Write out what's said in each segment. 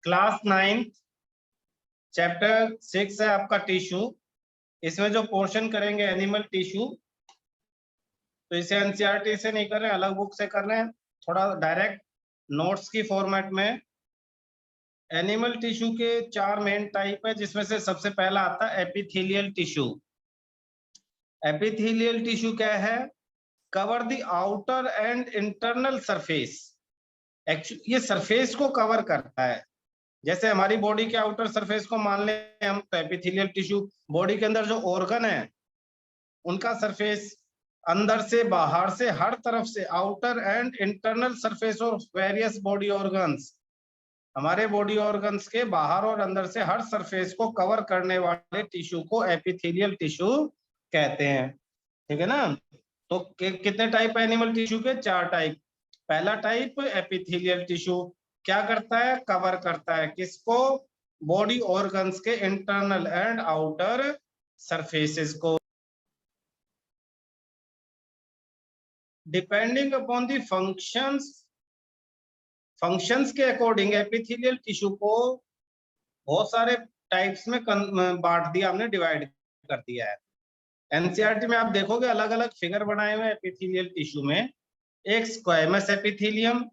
Class 9 chapter 6 है आपका tissue. इसमें जो पोर्शन करेंगे एनिमल टिश्यू, तो इसे एनसीईआरटी से नहीं कर रहे हैं, अलग बुक से कर रहे हैं, थोड़ा डायरेक्ट नोट्स की फॉर्मेट में। एनिमल टिश्यू के 4 मेन टाइप है, जिसमें से सबसे पहला आता है एपिथेलियल टिश्यू। एपिथेलियल टिश्यू क्या है? Cover the outer and internal surface. Actually ये सरफेस को कवर करता है। जैसे हमारी बॉडी के आउटर सरफेस को मान लें हम, तो एपिथेलियल टिश्यू बॉडी के अंदर जो ऑर्गन है उनका सरफेस, अंदर से बाहर से हर तरफ से, outer and internal surface of various body organs, हमारे बॉडी ऑर्गन्स के बाहर और अंदर से हर सरफेस को कवर करने वाले टिश्यू को एपिथेलियल टिश्यू कहते हैं। ठीक है ना? तो कितने टाइप है एनिमल टिश्यू के? 4 टाइप। पहला टाइप एपिथेलियल टिश्यू क्या करता है? कवर करता है किसको? बॉडी ऑर्गन्स के इंटरनल एंड आउटर सरफेसेस को। डिपेंडिंग अपॉन द फंक्शंस के अकॉर्डिंग एपिथेलियल टिश्यू को बहुत सारे टाइप्स में बांट दिया हमने, डिवाइड कर दिया है। एनसीईआरटी में आप देखोगे अलग अलग फिगर बनाए हुए एपिथेलियल टिश्यू में। एक स्क्वैमस एपिथेलियम,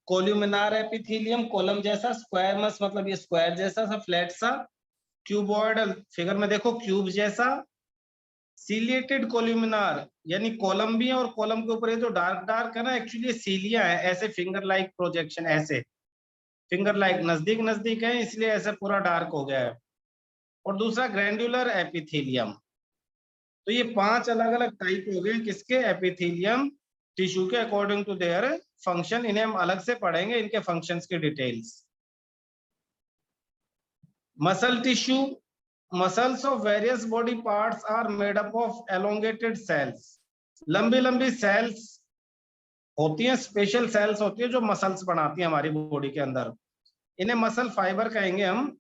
कोल्यूमिनार एपिथेलियम, कॉलम जैसा, स्क्वायरमस मतलब ये स्क्वायर जैसा सा, फ्लैट सा, क्यूबॉइडल, फिगर में देखो क्यूब जैसा, सीलिएटेड कोल्यूमिनार यानी कॉलम भी है और कॉलम के ऊपर ये जो डार्क डार्क है ना, एक्चुअली सीलिया है, ऐसे फिंगर लाइक प्रोजेक्शन, ऐसे फिंगर लाइक नजदीक नजदीक है इसलिए ऐसे पूरा डार्क हो गया है। और दूसरा ग्रैंडुलर एपिथेलियम। तो ये 5 अलग अलग टाइप हो गए किसके? एपिथेलियम टिश्यू के, अकॉर्डिंग टू देयर फंक्शन। इन्हें हम अलग से पढ़ेंगे, इनके फंक्शंस की details. Muscle tissue, muscles of various body parts are made up of elongated cells. लंबी लंबी सेल्स होती हैं, स्पेशल सेल्स होती है जो मसल्स बनाती हैं हमारी बॉडी के अंदर, इन्हें मसल फाइबर कहेंगे हम।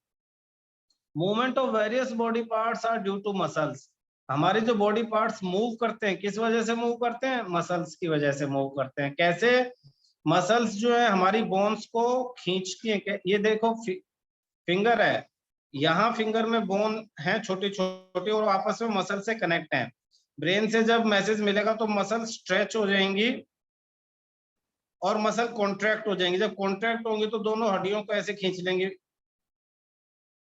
Movement of various body parts are due to muscles. हमारे जो बॉडी पार्ट्स मूव करते हैं, किस वजह से मूव करते हैं? मसल्स की वजह से मूव करते हैं। कैसे? मसल्स जो है हमारी बोन्स को खींचती हैं। ये देखो फिंगर है, यहाँ फिंगर में बोन है छोटी छोटी और आपस में मसल से कनेक्ट हैं। ब्रेन से जब मैसेज मिलेगा तो मसल स्ट्रेच हो जाएंगी और मसल कॉन्ट्रैक्ट हो जाएंगी। जब कॉन्ट्रैक्ट होंगी तो दोनों हड्डियों को ऐसे खींच लेंगे,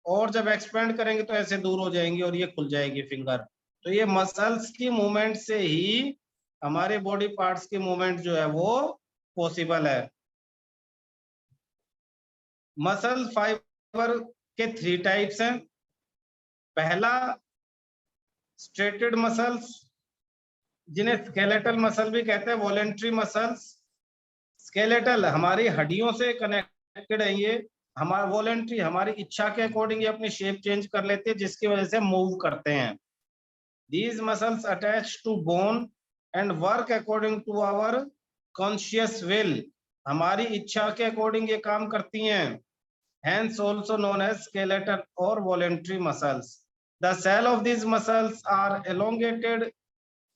और जब एक्सपेंड करेंगे तो ऐसे दूर हो जाएंगी और ये खुल जाएगी फिंगर। तो ये मसल्स की मूवमेंट से ही हमारे बॉडी पार्ट्स की मूवमेंट जो है वो पॉसिबल है। मसल फाइबर के 3 टाइप्स हैं। पहला स्ट्रेटेड मसल्स, जिन्हें स्केलेटल मसल भी कहते हैं, वॉलेंट्री मसल्स। स्केलेटल हमारी हड्डियों से कनेक्टेड है ये, हमारा वॉलेंट्री हमारी इच्छा के अकॉर्डिंग ये अपनी शेप चेंज कर लेते हैं, जिसकी वजह से मूव करते हैं। These muscles attach to bone and work according to our conscious will. हमारी इच्छा के अकॉर्डिंग ये काम करती हैं। Hence also known as skeletal or voluntary muscles. The cell of these muscles are elongated,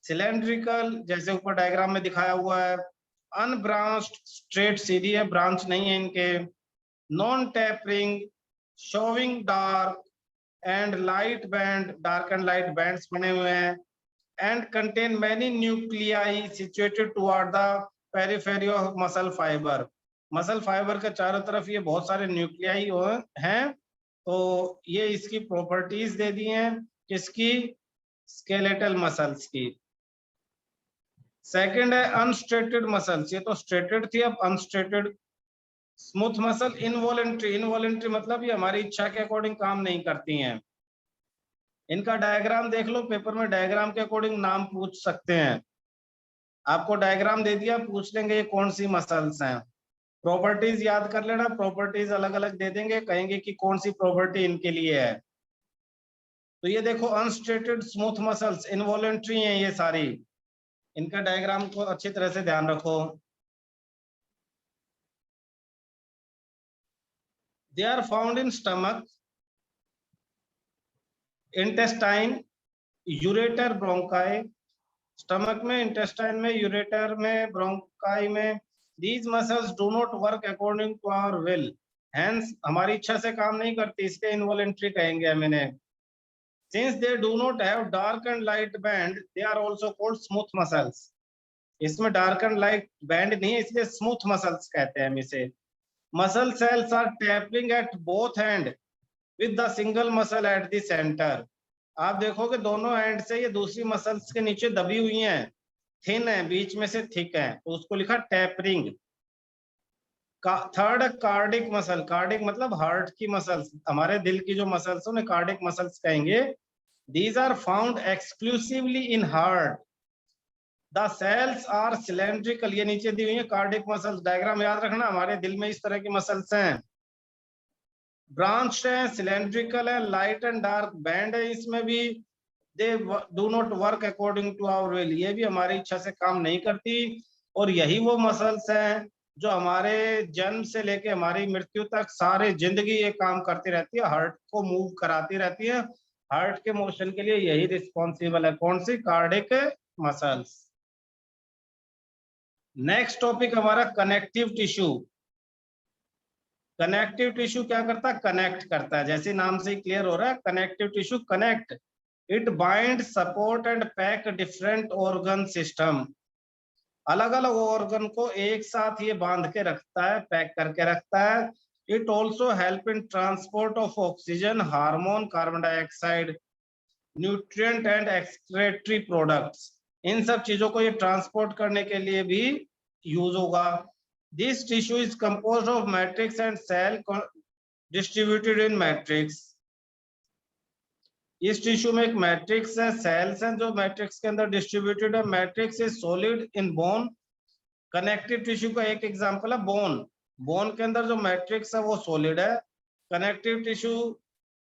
cylindrical, जैसे ऊपर डायग्राम में दिखाया हुआ है, unbranched, straight सीधी है, ब्रांच नहीं है इनके, non tapering, showing dark and light band, dark and light bands बने हुए हैं, and contain many nuclei situated toward the periphery of muscle fiber. Muscle fibre के चारों तरफ ये बहुत सारे न्यूक्लियाई हैं, तो ये इसकी प्रॉपर्टीज दे दी हैं किसकी? स्केलेटल मसल्स की। सेकंड है अनस्ट्रेटेड मसल्स, ये तो स्ट्रेटेड थी, अब unstriated. Smooth muscle involuntary, involuntary मतलब ये हमारी इच्छा के अकॉर्डिंग काम नहीं करती हैं। इनका डायग्राम देख लो, पेपर में डायग्राम के अकॉर्डिंग नाम पूछ सकते हैं। आपको डायग्राम दे दिया, पूछ लेंगे ये कौन सी मसल्स हैं। प्रॉपर्टीज याद कर लेना, प्रॉपर्टीज अलग अलग दे देंगे, कहेंगे कि कौन सी प्रॉपर्टी इनके लिए है। तो ये देखो अनस्ट्रेटेड स्मूथ मसल्स इनवॉलेंट्री हैं ये सारी। इनका डायग्राम को अच्छी तरह से ध्यान रखो। They are found in stomach, intestine, ureter, bronchi. Stomach में, इंटेस्टाइन में, यूरेटर में, ब्रोंकाई में। These muscles do not work according to our will. Hence हमारी इच्छा से काम नहीं करती, इसलिए इनवॉलेंट्री कहेंगे हम इन्हें। Since they do not have dark and light band, they are also called smooth muscles. इसमें डार्क एंड लाइट बैंड नहीं है, इसलिए स्मूथ मसल्स कहते हैं हम इसे। Muscle cells are tapering at both end with the single muscle at the centre. आप देखोगे दोनों एंड से ये दूसरी मसल्स के नीचे दबी हुई हैं, थिन है, बीच में से थिक है, तो उसको लिखा tapering. Third cardiac muscle, cardiac मतलब हार्ट की मसल्स, हमारे दिल की जो मसल्स उन्हें कार्डिक मसल्स कहेंगे। These are found exclusively in heart. The cells are cylindrical, ये नीचे दी हुई है कार्डिक मसल्स, डायग्राम याद रखना, हमारे दिल में इस तरह की मसल्स हैं। ब्रांच है, सिलेंड्रिकल है, लाइट एंड डार्क बैंड है इसमें भी। They do not work according to our will, ये भी हमारी इच्छा से काम नहीं करती। और यही वो मसल्स हैं जो हमारे जन्म से लेके हमारी मृत्यु तक सारे जिंदगी ये काम करती रहती है, हार्ट को मूव कराती रहती है। हार्ट के मोशन के लिए यही रिस्पॉन्सिबल है, कौन सी? Cardiac muscles. नेक्स्ट टॉपिक हमारा कनेक्टिव टिश्यू। कनेक्टिव टिश्यू क्या करता है? कनेक्ट करता है, जैसे नाम से ही क्लियर हो रहा है, connective tissue connect. It bind, support and pack different organ system. अलग अलग ऑर्गन को एक साथ ये बांध के रखता है, पैक करके रखता है। It also help in transport of oxygen, hormone, carbon dioxide, nutrient and excretory products. इन सब चीजों को ये ट्रांसपोर्ट करने के लिए भी यूज होगा। This tissue is composed of matrix and cell distributed in matrix. इस टिश्यू में एक मैट्रिक्स है, सेल्स हैं जो मैट्रिक्स के अंदर डिस्ट्रीब्यूटेड है। Matrix is solid in bone. Connective tissue का एक एग्जांपल है बोन। बोन के अंदर जो मैट्रिक्स है वो सॉलिड है। कनेक्टिव टिश्यू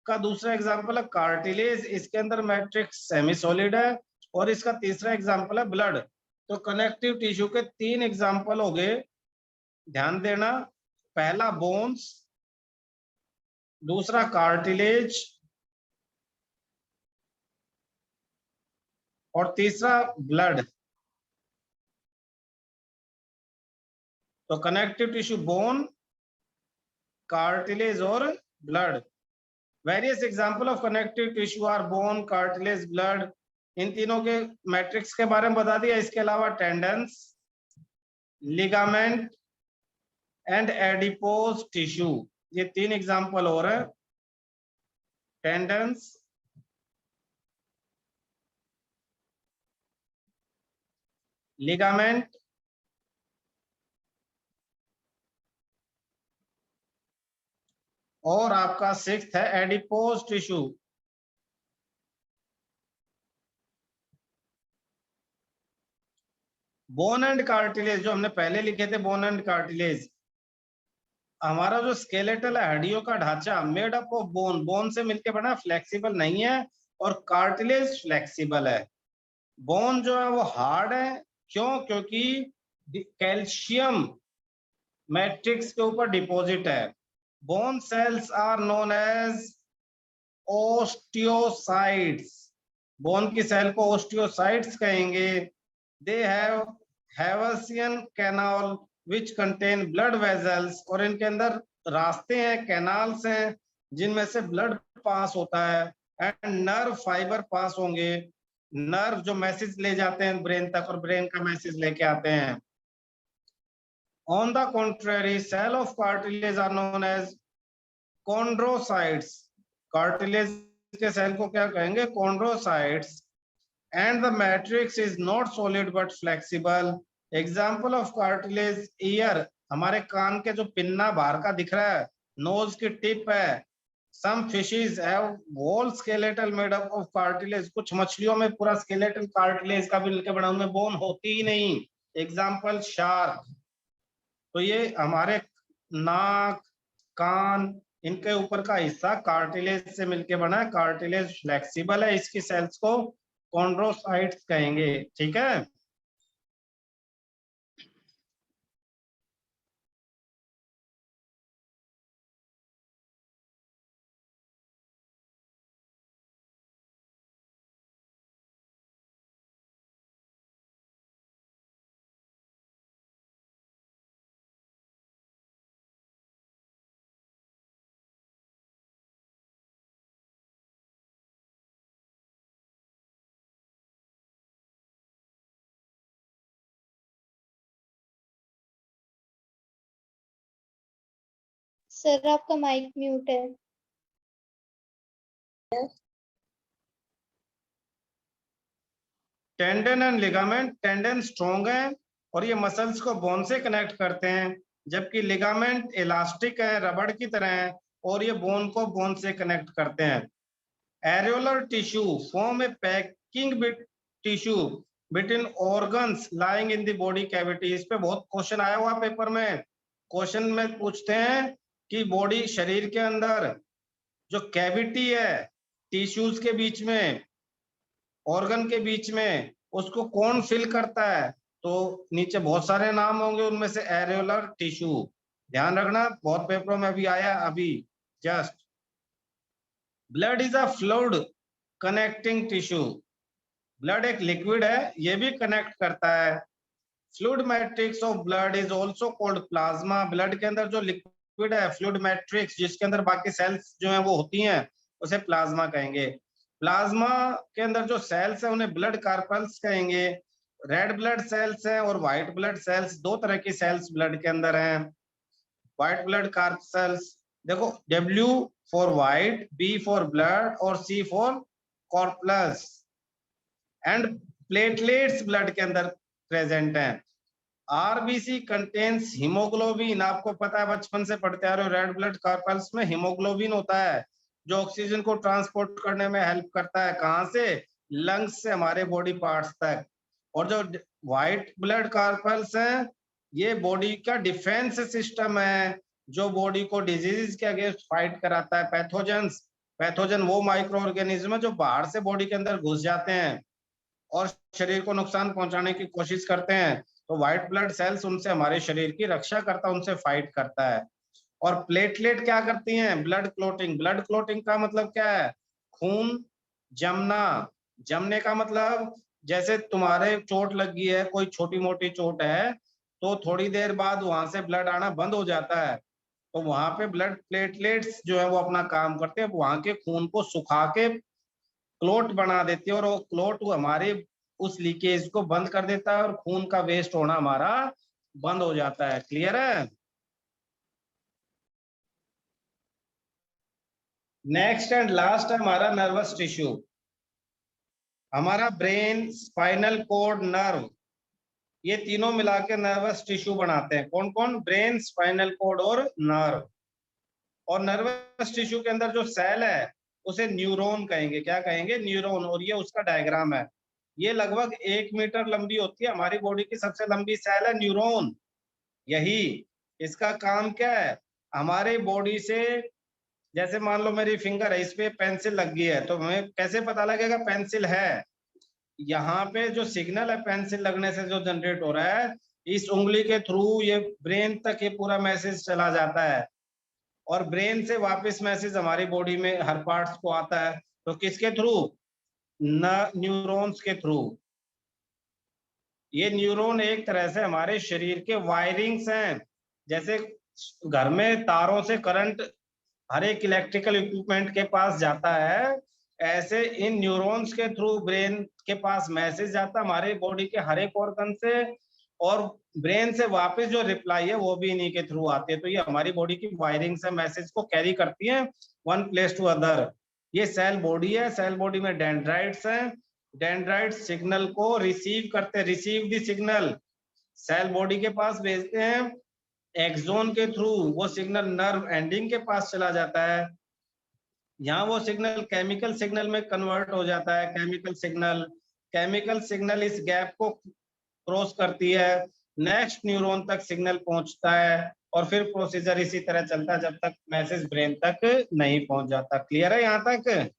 का दूसरा एग्जांपल है कार्टिलेज, इसके अंदर मैट्रिक्स सेमी सॉलिड है। और इसका तीसरा एग्जांपल है ब्लड। तो कनेक्टिव टिश्यू के तीन एग्जांपल हो गए, ध्यान देना। पहला बोन्स, दूसरा कार्टिलेज, और तीसरा ब्लड। तो कनेक्टिव टिश्यू बोन, कार्टिलेज और blood. Various example of connective tissue are bone, cartilage, blood. इन तीनों के मैट्रिक्स के बारे में बता दिया। इसके अलावा tendons, ligament and adipose tissue, ये तीन एग्जांपल और है। टेंडन्स, लिगामेंट, और आपका सिक्स्थ है adipose tissue. Bone and cartilage जो हमने पहले लिखे थे, बोन एंड कार्टिलेज, हमारा जो स्केलेटल है, हड्डियों का ढांचा, made up of bone, bone से मिलके बना, फ्लेक्सिबल नहीं है। और कार्टिलेज फ्लेक्सिबल है। बोन जो है वो हार्ड है, क्यों? क्योंकि कैल्शियम मैट्रिक्स के ऊपर डिपॉजिट है। Bone cells are known as osteocytes. Bone की सेल को ओस्टियोसाइट्स कहेंगे। They have haversian canal which contain blood vessels, और इनके अंदर रास्ते हैं, कैनाल्स हैं, जिनमें से ब्लड पास होता है। एंड नर्व फाइबर पास होंगे, नर्व जो मैसेज ले जाते हैं ब्रेन तक और ब्रेन का मैसेज लेके आते हैं। On the contrary, cell of cartilage are known as chondrocytes. Cartilage के सेल को क्या कहेंगे? Chondrocytes. And the matrix is not solid but flexible. Example of cartilage, ear, हमारे कान के जो पिन्ना बाहर का दिख रहा है, नोज की टिप है। Some fishes have whole skeletal made up of cartilage, कुछ मछलियों में पूरा skeletal cartilage का मिलकर बना, उनमें बोन होती ही नहीं। Example shark. तो ये हमारे नाक, कान, इनके ऊपर का हिस्सा कार्टिलेज से मिलके बना है। कार्टिलेज फ्लेक्सिबल है, इसकी सेल्स को कॉन्ड्रोसाइट्स कहेंगे। ठीक है। सर आपका माइक म्यूट है। Tendon and ligament, tendon strong है और ये मसल्स को बोन से कनेक्ट करते हैं, जबकि लिगामेंट इलास्टिक है, रबड़ की तरह है और ये बोन को बोन से कनेक्ट करते हैं। Areolar tissue form A packing bit tissue between organs lying in the body cavity. इस पे बहुत क्वेश्चन आया हुआ पेपर में। क्वेश्चन में पूछते हैं कि बॉडी शरीर के अंदर जो कैविटी है टिश्यूज के बीच में, ऑर्गन के बीच में, उसको कौन फिल करता है? तो नीचे बहुत सारे नाम होंगे, उनमें से एरियोलर टिश्यू। ध्यान रखना, बहुत पेपरों में भी आया अभी just. Blood is a fluid connecting tissue. Blood एक लिक्विड है, ये भी कनेक्ट करता है। Fluid matrix of blood is also called plasma. Blood के अंदर जो लिक्विड है फ्लूइड मैट्रिक्स, जिसके अंदर बाकी सेल्स जो है वो होती हैं, उसे प्लाज्मा कहेंगे। प्लाज्मा के अंदर जो सेल्स है उन्हें ब्लड कार्पल्स कहेंगे। रेड ब्लड सेल्स हैं और व्हाइट ब्लड सेल्स, दो तरह की सेल्स ब्लड के अंदर हैं। व्हाइट ब्लड कार्पल्स, देखो W for white, B for blood और C for कॉर्पल्स। And platelets blood के अंदर प्रेजेंट हैं। आरबीसी कंटेन्स हीमोग्लोबिन, आपको पता है बचपन से पढ़ते आ रहे हो, रेड ब्लड कार्पल्स में हीमोग्लोबिन होता है जो ऑक्सीजन को ट्रांसपोर्ट करने में हेल्प करता है। कहां से? लंग्स से हमारे बॉडी पार्ट्स तक। और जो व्हाइट ब्लड कार्पल्स हैं, ये बॉडी का डिफेंस सिस्टम है जो बॉडी को डिजीज के अगेंस्ट फाइट कराता है। पैथोजेंस, पैथोजन वो माइक्रो ऑर्गेनिज्म है जो बाहर से बॉडी के अंदर घुस जाते हैं और शरीर को नुकसान पहुंचाने की कोशिश करते हैं। तो व्हाइट ब्लड सेल्स उनसे हमारे शरीर की रक्षा करता है, उनसे फाइट करता है। और प्लेटलेट क्या करती हैं? Blood clotting. ब्लड क्लोटिंग का मतलब क्या है? खून जमना। जमने का मतलब जैसे तुम्हारे चोट लगी है, कोई छोटी मोटी चोट है, तो थोड़ी देर बाद वहां से ब्लड आना बंद हो जाता है, तो वहां पे ब्लड प्लेटलेट्स जो है वो अपना काम करते हैं, वहां के खून को सुखा के क्लोट बना देती है और वो क्लोट हमारे उस लीकेज को बंद कर देता है और खून का वेस्ट होना हमारा बंद हो जाता है। क्लियर है? नेक्स्ट एंड लास्ट है हमारा नर्वस टिश्यू। हमारा ब्रेन, स्पाइनल कॉर्ड, नर्व, ये तीनों मिला के नर्वस टिश्यू बनाते हैं। कौन कौन? ब्रेन, स्पाइनल कॉर्ड और नर्व। और नर्वस टिश्यू के अंदर जो सेल है उसे न्यूरॉन कहेंगे। क्या कहेंगे? न्यूरॉन। और ये उसका डायग्राम है। ये लगभग 1 मीटर लंबी होती है। हमारी बॉडी की सबसे लंबी सेल है न्यूरॉन। यही इसका काम क्या है? हमारे बॉडी से, जैसे मान लो मेरी फिंगर है, इस पे पेंसिल लग गई है, तो हमें कैसे पता लगेगा पेंसिल है? यहाँ पे जो सिग्नल है पेंसिल लगने से जो जनरेट हो रहा है, इस उंगली के थ्रू ये ब्रेन तक ये पूरा मैसेज चला जाता है और ब्रेन से वापस मैसेज हमारी बॉडी में हर पार्ट्स को आता है। तो किसके थ्रू? न्यूरॉन्स के थ्रू। ये न्यूरॉन एक तरह से हमारे शरीर के वायरिंग्स हैं। जैसे घर में तारों से करंट हर एक इलेक्ट्रिकल इक्विपमेंट के पास जाता है, ऐसे इन न्यूरॉन्स के थ्रू ब्रेन के पास मैसेज जाता है हमारे बॉडी के हर एक ऑर्गन से, और ब्रेन से वापस जो रिप्लाई है वो भी इन्हीं के थ्रू आती है। तो ये हमारी बॉडी की वायरिंग से मैसेज को कैरी करती है वन प्लेस टू अदर। ये सेल बॉडी है। सेल बॉडी में डेंड्राइट्स हैं। डेंड्राइट्स सिग्नल को रिसीव करते हैं, receive the signal, cell body के पास भेजते हैं। एक्सोन के थ्रू वो सिग्नल नर्व एंडिंग के पास चला जाता है। यहाँ वो सिग्नल केमिकल सिग्नल में कन्वर्ट हो जाता है। केमिकल सिग्नल इस गैप को क्रॉस करती है, नेक्स्ट न्यूरॉन तक सिग्नल पहुंचता है और फिर प्रोसीजर इसी तरह चलता है जब तक मैसेज ब्रेन तक नहीं पहुंच जाता। क्लियर है यहाँ तक?